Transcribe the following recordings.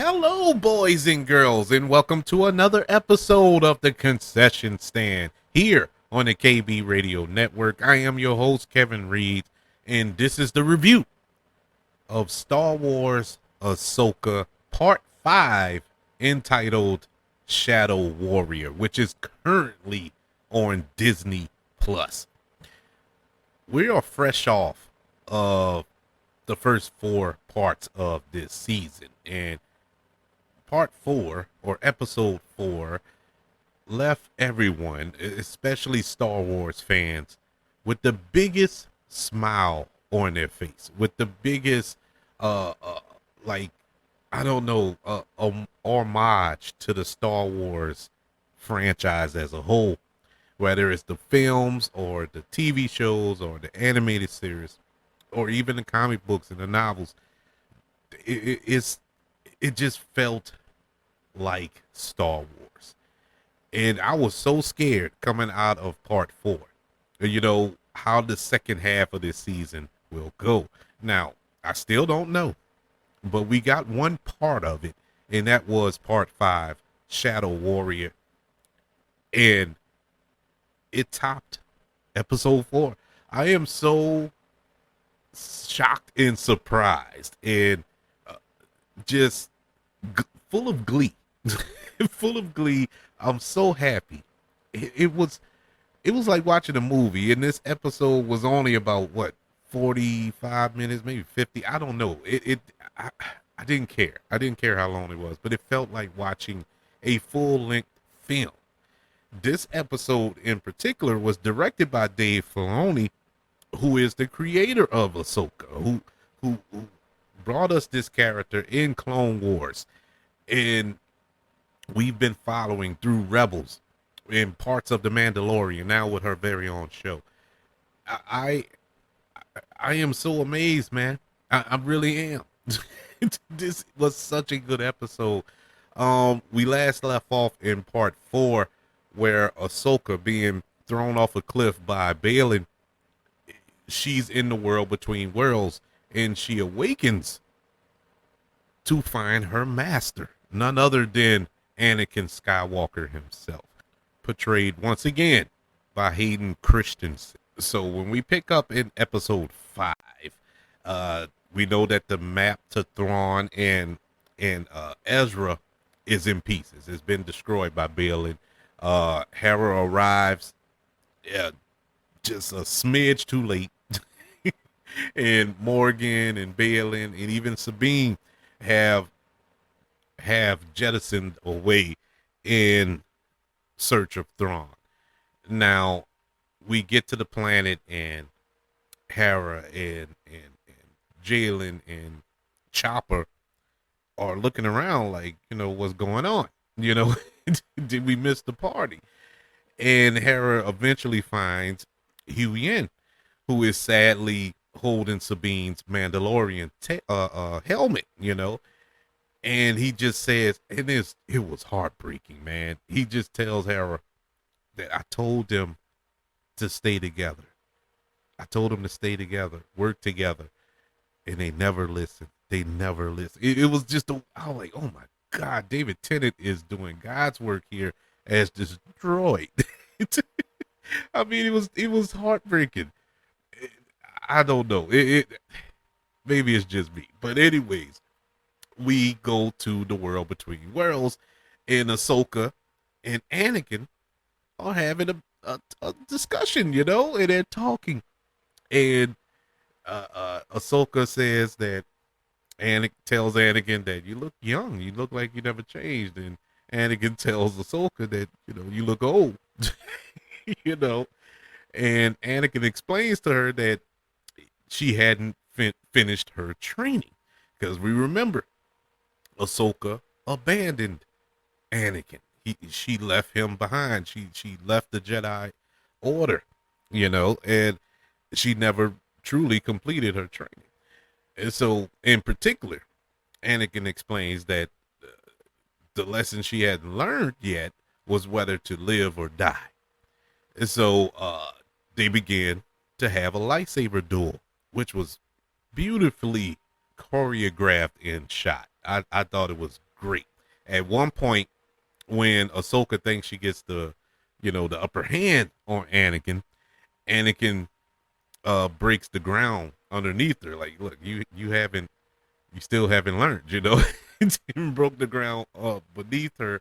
Hello, boys and girls, and welcome to another episode of the Concession Stand here on the KB Radio Network. I am your host, Kevin Reed, and this is the review of Star Wars Ahsoka Part 5, entitled Shadow Warrior, which is currently on Disney Plus. We are fresh off of the first four parts of this season, and part four, or episode four, left everyone, especially Star Wars fans, with the biggest smile on their face, with the biggest, uh, uh like, I don't know, homage to the Star Wars franchise as a whole, whether it's the films or the TV shows or the animated series, or even the comic books and the novels. It's it just felt like Star Wars. And I was so scared coming out of part four, how the second half of this season will go. Now, I still don't know, but we got one part of it, and that was part five, Shadow Warrior. And it topped episode four. I am so shocked and surprised and uh, just full of glee. Full of glee. I'm so happy. It was like watching a movie, and this episode was only about what, 45 minutes, maybe 50. I don't know. I didn't care. I didn't care how long it was, but it felt like watching a full-length film. This episode in particular was directed by Dave Filoni, who is the creator of Ahsoka, who brought us this character in Clone Wars, and we've been following through Rebels in parts of The Mandalorian, now with her very own show. I I am so amazed, man. I really am. This was such a good episode. We last left off in part four, where Ahsoka being thrown off a cliff by Balin. She's in the world between worlds, and she awakens to find her master, none other than Anakin Skywalker himself, portrayed once again by Hayden Christensen. So when we pick up in episode five, we know that the map to Thrawn and Ezra is in pieces. It's been destroyed by Balin. Hera arrives, just a smidge too late, and Morgan and Balin and even Sabine have jettisoned away in search of Thrawn. Now we get to the planet, and Hera and Jalen and Chopper are looking around like, what's going on? Did we miss the party? And Hera eventually finds Yin, who is sadly holding Sabine's Mandalorian helmet, and he just says, and it was heartbreaking, man. He just tells Hera that I told them to stay together. I told them to stay together, work together, and they never listened. They never listened. It was just I was like, oh my God, David Tennant is doing God's work here as this droid. I mean, it was heartbreaking. I don't know. Maybe it's just me, but anyways, we go to the world between worlds, and Ahsoka and Anakin are having a discussion, and they're talking. And Ahsoka says that tells Anakin that you look young, you look like you never changed, and Anakin tells Ahsoka that you look old, you know. And Anakin explains to her that she hadn't finished her training, because we remember Ahsoka abandoned Anakin. She left him behind. She left the Jedi Order, and she never truly completed her training. And so, in particular, Anakin explains that the lesson she hadn't learned yet was whether to live or die. And so they began to have a lightsaber duel, which was beautifully choreographed and shot. I thought it was great. At one point, when Ahsoka thinks she gets the upper hand on Anakin, Anakin breaks the ground underneath her. Like, look, you still haven't learned, broke the ground beneath her,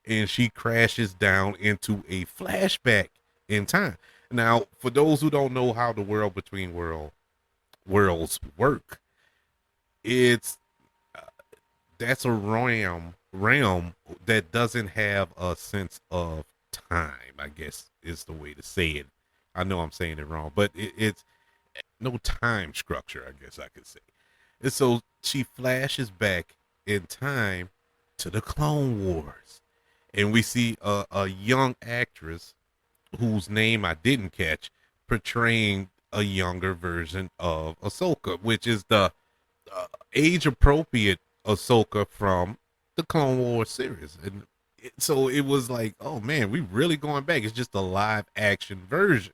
and she crashes down into a flashback in time. Now, for those who don't know how the world between worlds work, it's that's a realm that doesn't have a sense of time, I guess is the way to say it. I know I'm saying it wrong, but it's no time structure, I guess I could say. And so she flashes back in time to the Clone Wars. And we see a young actress whose name I didn't catch portraying a younger version of Ahsoka, which is the age appropriate Ahsoka from the Clone Wars series. And so it was like, oh man, we really going back. It's just a live action version.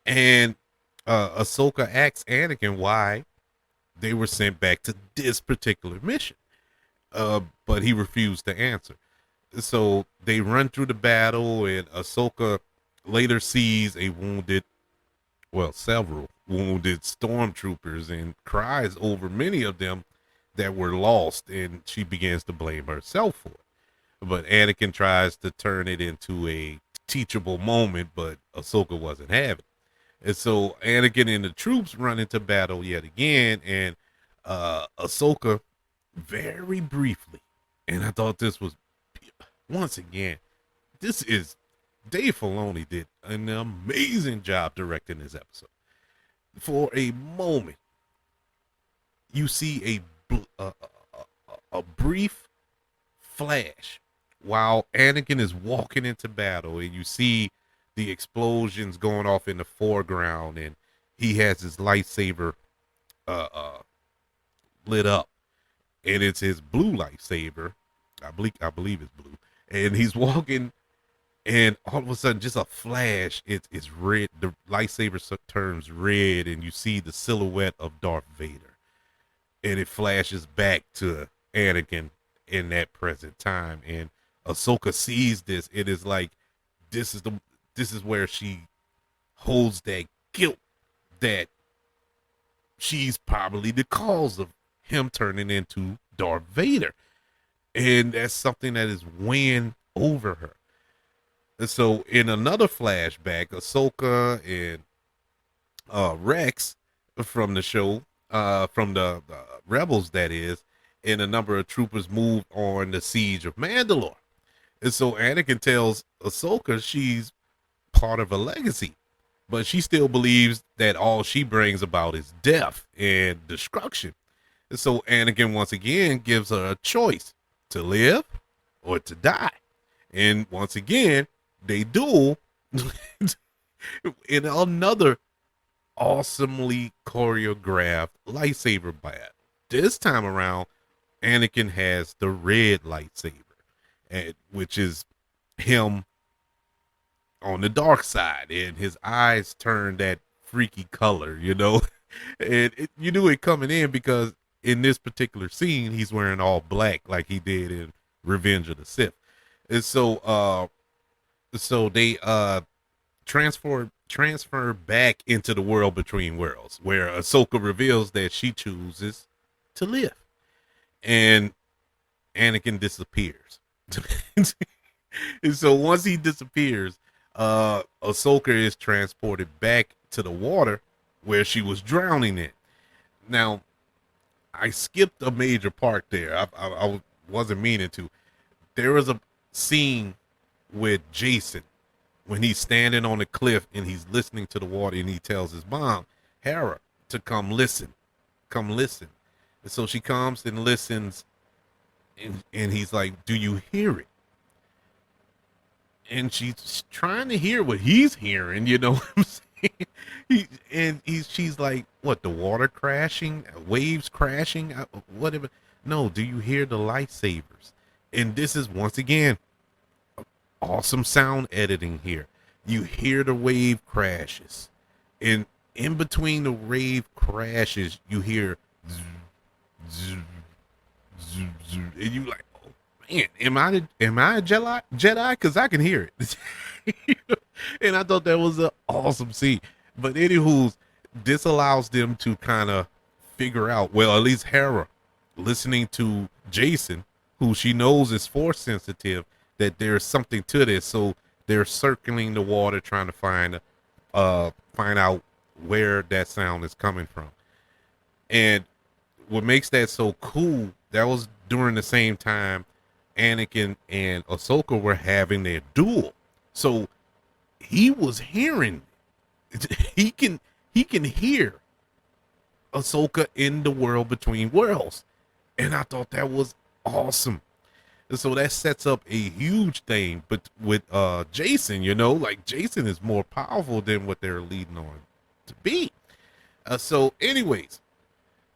And Ahsoka asks Anakin why they were sent back to this particular mission. But he refused to answer. So they run through the battle, and Ahsoka later sees several wounded stormtroopers and cries over many of them that were lost, and she begins to blame herself for it. But Anakin tries to turn it into a teachable moment, but Ahsoka wasn't having it. And so Anakin and the troops run into battle yet again, and Ahsoka very briefly, and I thought this was, once again, this is, Dave Filoni did an amazing job directing this episode. For a moment, you see a brief flash while Anakin is walking into battle, and you see the explosions going off in the foreground, and he has his lightsaber lit up, and it's his blue lightsaber. I believe it's blue, and he's walking, and all of a sudden, just a flash, it's red. The lightsaber turns red, and you see the silhouette of Darth Vader, and it flashes back to Anakin in that present time, and Ahsoka sees this. It is like this is where she holds that guilt that she's probably the cause of him turning into Darth Vader. And that's something that is weighing over her. And so in another flashback, Ahsoka and Rex from the show, from the Rebels, that is, and a number of troopers moved on the siege of Mandalore. And so Anakin tells Ahsoka she's part of a legacy, but she still believes that all she brings about is death and destruction. And so Anakin once again gives her a choice to live or to die. And once again, they duel in another awesomely choreographed lightsaber battle. This time around, Anakin has the red lightsaber, which is him on the dark side, and his eyes turn that freaky color, and you knew it coming in because in this particular scene, he's wearing all black like he did in Revenge of the Sith. And so they transfer back into the world between worlds, where Ahsoka reveals that she chooses to live, and Anakin disappears. And so once he disappears, Ahsoka is transported back to the water where she was drowning in. Now, I skipped a major part there. I wasn't meaning to. There was a scene with Jason when he's standing on a cliff and he's listening to the water, and he tells his mom, Hera, to come listen. Come listen. And so she comes and listens, and he's like, do you hear it? And she's trying to hear what he's hearing, you know what I'm saying? She's like, what, the water crashing, waves crashing, whatever. No, do you hear the lightsabers? And this is, once again, awesome sound editing here. You hear the wave crashes, and in between the wave crashes, you hear zzz, zzz, zzz, zzz, and you like, man, am I a Jedi? Because I can hear it. And I thought that was an awesome scene. But anywho, this allows them to kind of figure out, well, at least Hera, listening to Jason, who she knows is force sensitive, that there's something to this. So they're circling the water trying to find out where that sound is coming from. And what makes that so cool, that was during the same time Anakin and Ahsoka were having their duel. So he was hearing, he can hear Ahsoka in the world between worlds. And I thought that was awesome. And so that sets up a huge thing. But with Jason, like Jason is more powerful than what they're leading on to be. So anyways,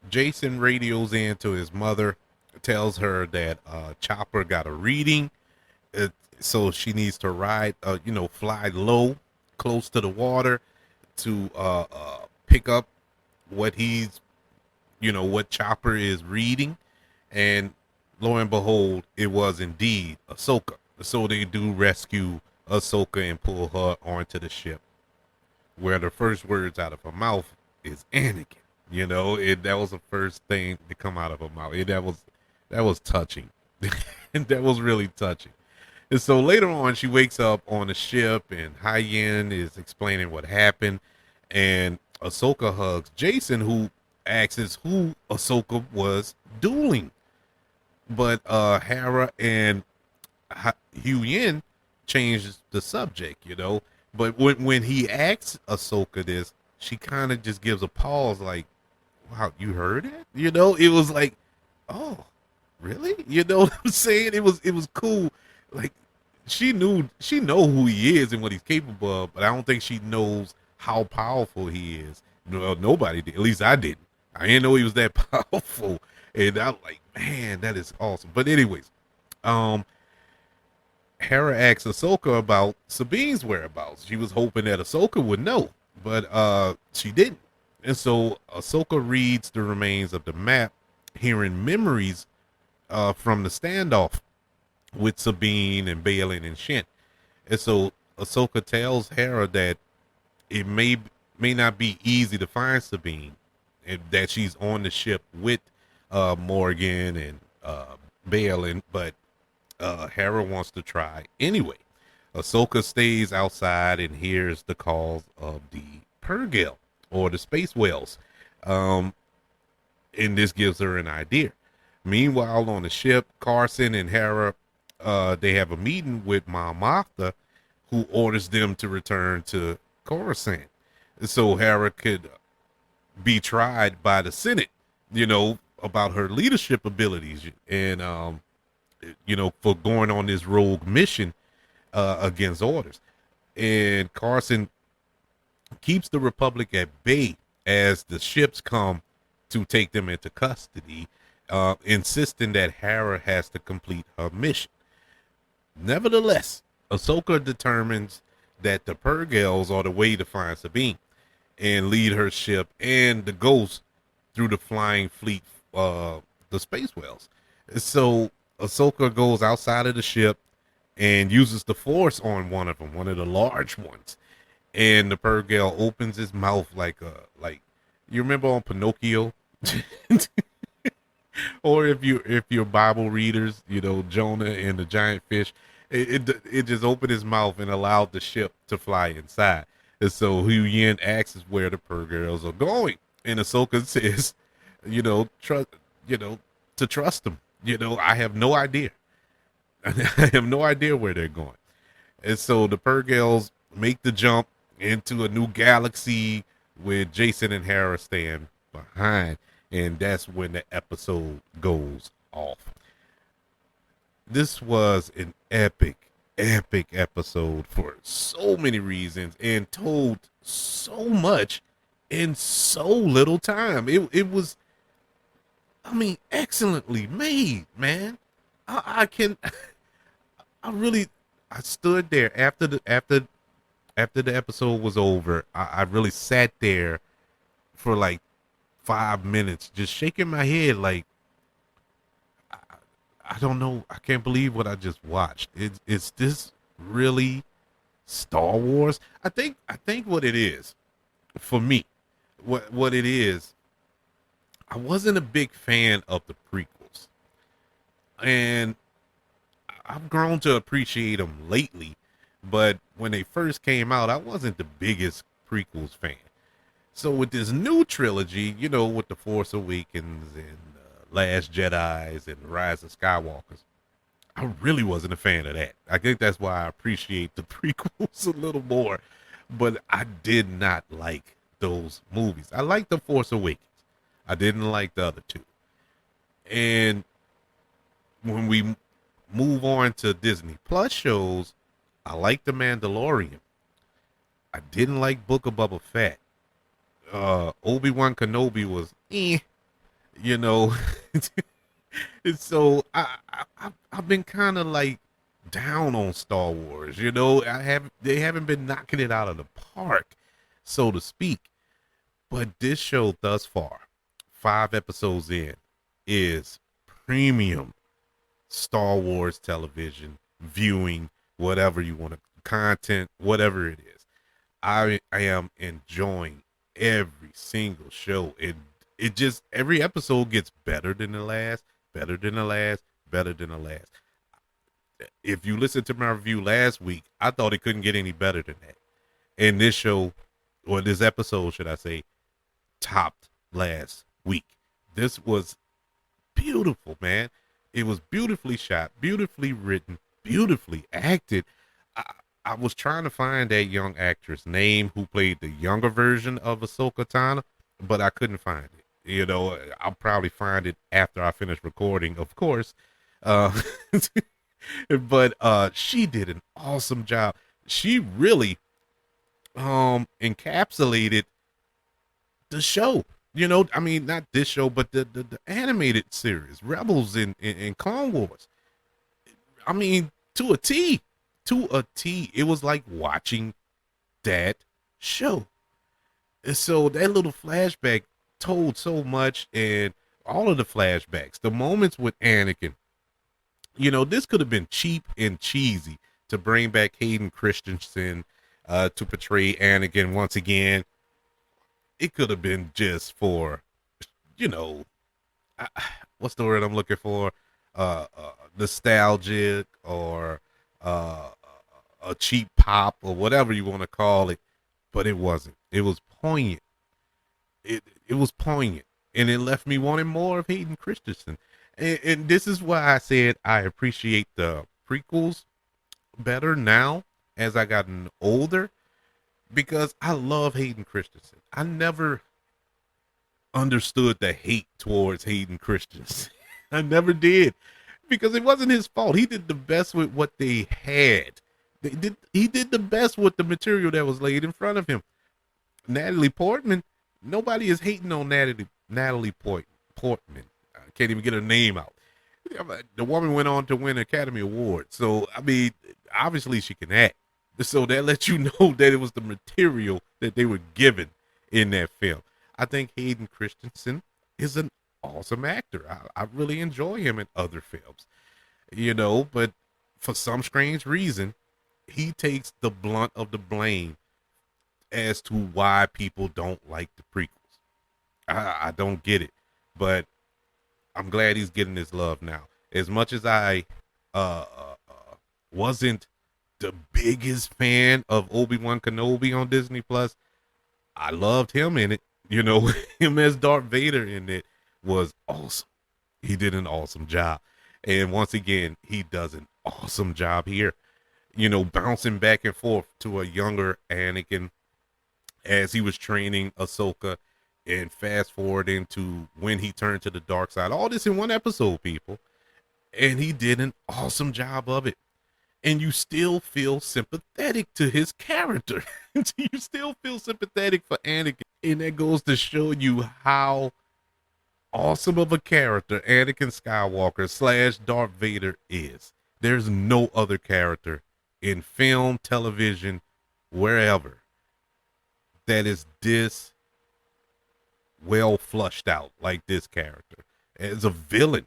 Jason radios in to his mother, tells her that Chopper got a reading, so she needs to fly low, close to the water, to pick up what what Chopper is reading, and lo and behold, it was indeed Ahsoka. So they do rescue Ahsoka and pull her onto the ship, where the first words out of her mouth is Anakin. That was the first thing to come out of her mouth. That was touching. And that was really touching. And so later on, she wakes up on the ship, and Hyen is explaining what happened, and Ahsoka hugs Jason, who asks who Ahsoka was dueling. But Hera and Hyen changed the subject. But when he asks Ahsoka this, she kind of just gives a pause, like, "Wow, you heard it?" It was like, "Oh, really?" You know what I'm saying? It was cool. Like, she know who he is and what he's capable of, but I don't think she knows how powerful he is. No, nobody did. At least I didn't. I didn't know he was that powerful, and I'm like, man, that is awesome. But anyways, um, Hera asks Ahsoka about Sabine's whereabouts. She was hoping that Ahsoka would know, but she didn't. And so Ahsoka reads the remains of the map, hearing memories from the standoff with Sabine and Balin and Shin. And so Ahsoka tells Hera that it may not be easy to find Sabine, and that she's on the ship with Morgan and Balin, but Hera wants to try anyway. Ahsoka stays outside and hears the calls of the Purgil, or the space whales. And this gives her an idea. Meanwhile, on the ship, Carson and Hera, they have a meeting with Mom Martha, who orders them to return to Coruscant, so Hera could be tried by the Senate, about her leadership abilities, and for going on this rogue mission against orders. And Carson keeps the Republic at bay as the ships come to take them into custody, insisting that Hera has to complete her mission. Nevertheless, Ahsoka determines that the Purgils are the way to find Sabine and lead her ship and the Ghost through the flying fleet, the space whales. So Ahsoka goes outside of the ship and uses the Force on one of them, one of the large ones. And the Purgil opens his mouth like you remember on Pinocchio, or if you're Bible readers, Jonah and the giant fish. It just opened his mouth and allowed the ship to fly inside. And so Yen asks where the Purgils are going, and Ahsoka says, trust, to trust them. I have no idea. I have no idea where they're going. And so the Purgils make the jump into a new galaxy with Jason and Hera staying behind. And that's when the episode goes off. This was an epic episode for so many reasons, and told so much in so little time. It was, excellently made, man. I stood there after the episode was over. I really sat there for like 5 minutes, just shaking my head, like I don't know. I can't believe what I just watched. It's this really Star Wars? I think what it is for me, what it is, I wasn't a big fan of the prequels, and I've grown to appreciate them lately. But when they first came out, I wasn't the biggest prequels fan. So with this new trilogy, with the Force Awakens and Last Jedi's and Rise of Skywalkers, I really wasn't a fan of that. I think that's why I appreciate the prequels a little more. But I did not like those movies. I liked the Force Awakens. I didn't like the other two. And when we move on to Disney Plus shows, I like The Mandalorian. I didn't like Book of Boba Fett. Obi-Wan Kenobi was you know. And so I've been kind of like down on Star Wars. They haven't been knocking it out of the park, so to speak. But this show thus far, 5 episodes in, is premium Star Wars television viewing, whatever you want to content, whatever it is. I am enjoying every single show. It just every episode gets better than the last, better than the last, better than the last. If you listen to my review last week, I thought it couldn't get any better than that. And this show, or this episode, should I say, topped last week. This was beautiful, man. It was beautifully shot, beautifully written, beautifully acted. I, I was trying to find that young actress name who played the younger version of Ahsoka Tano, but I couldn't find it. I'll probably find it after I finish recording, of course. Uh, but she did an awesome job. She really encapsulated the show. I mean, not this show, but the animated series, Rebels in Clone Wars. I mean, to a T. To a T. It was like watching that show. And so that little flashback told so much, and all of the flashbacks, the moments with Anakin, this could have been cheap and cheesy to bring back Hayden Christensen to portray Anakin once again. It could have been just for, you know, what's the word I'm looking for? Nostalgic, or a cheap pop, or whatever you want to call it. But it wasn't. It was poignant. It was poignant, and it left me wanting more of Hayden Christensen. And this is why I said I appreciate the prequels better now as I gotten older, because I love Hayden Christensen. I never understood the hate towards Hayden Christensen. I never did, because it wasn't his fault. He did the best with what they had. He did the best with the material that was laid in front of him. Natalie Portman, nobody is hating on Natalie Portman. I can't even get her name out. The woman went on to win an Academy Award. So, I mean, obviously she can act. So that lets you know that it was the material that they were given in that film. I think Hayden Christensen is an awesome actor. I really enjoy him in other films, but for some strange reason, he takes the blunt of the blame as to why people don't like the prequels. I don't get it, but I'm glad he's getting his love now. As much as I wasn't the biggest fan of Obi-Wan Kenobi on Disney Plus, I loved him in it. Him as Darth Vader in it was awesome. He did an awesome job. And once again, he does an awesome job here. Bouncing back and forth to a younger Anakin as he was training Ahsoka, and fast forwarding to when he turned to the dark side. All this in one episode, people. And he did an awesome job of it. And you still feel sympathetic to his character. You still feel sympathetic for Anakin. And that goes to show you how awesome of a character Anakin Skywalker / Darth Vader is. There's no other character in film, television, wherever, that is this well flushed out like this character. As a villain,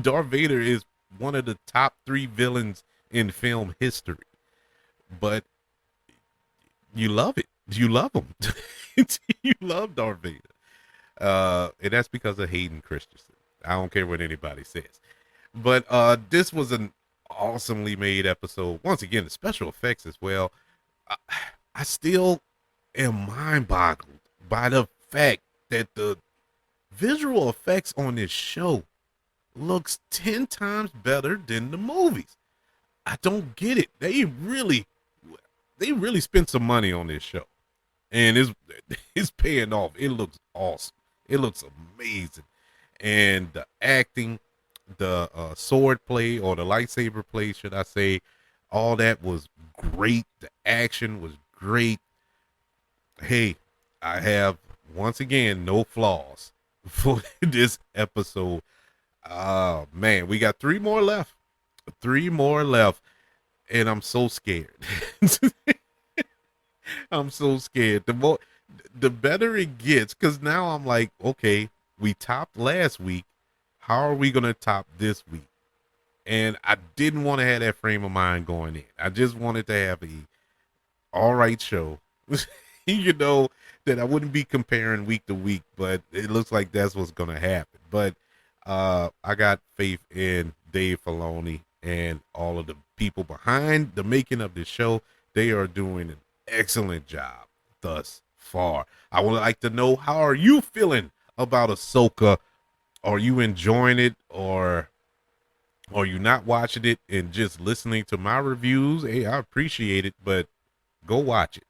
Darth Vader is one of the top 3 villains in film history, but you love it. You love him. You love Darth Vader. And that's because of Hayden Christensen. I don't care what anybody says. But this was an awesomely made episode. Once again, the special effects as well. I, I still am mind boggled by the fact that the visual effects on this show looks 10 times better than the movies. I don't get it. They really spent some money on this show. And it's paying off. It looks awesome. It looks amazing. And the acting, the sword play or the lightsaber play, should I say, all that was great. The action was great. Hey, I have once again no flaws for this episode. Oh man, we got 3 more left. 3 more left. And I'm so scared. I'm so scared. The better it gets, because now I'm like, okay, we topped last week. How are we gonna top this week? And I didn't want to have that frame of mind going in. I just wanted to have a all right show. You know, that I wouldn't be comparing week to week, but it looks like that's what's gonna happen. But I got faith in Dave Filoni and all of the people behind the making of this show. They are doing an excellent job thus far. I would like to know, how are you feeling about Ahsoka? Are you enjoying it, or are you not watching it and just listening to my reviews? Hey, I appreciate it, but go watch it.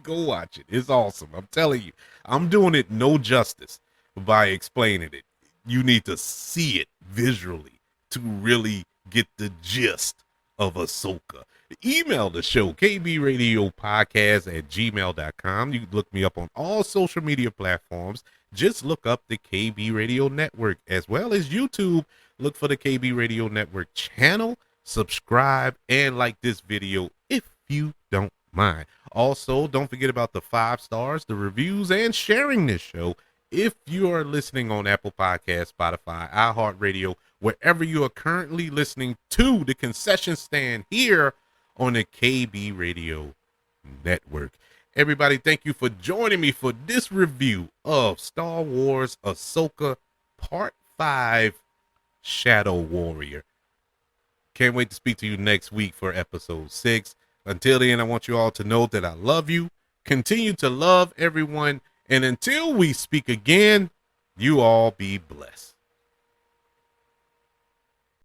Go watch it. It's awesome. I'm telling you, I'm doing it no justice by explaining it. You need to see it visually to really get the gist of Ahsoka. Email the show, kbradiopodcast@gmail.com. You can look me up on all social media platforms. Just look up the KB Radio Network, as well as YouTube. Look for the KB Radio Network channel. Subscribe and like this video if you don't mind. Also, don't forget about the 5 stars, the reviews, and sharing this show. If you are listening on Apple Podcasts, Spotify, iHeartRadio, wherever you are currently listening to the concession stand here on the KB Radio Network. Everybody, thank you for joining me for this review of Star Wars Ahsoka Part 5 Shadow Warrior. Can't wait to speak to you next week for episode 6. Until then, I want you all to know that I love you. Continue to love everyone. And until we speak again, you all be blessed.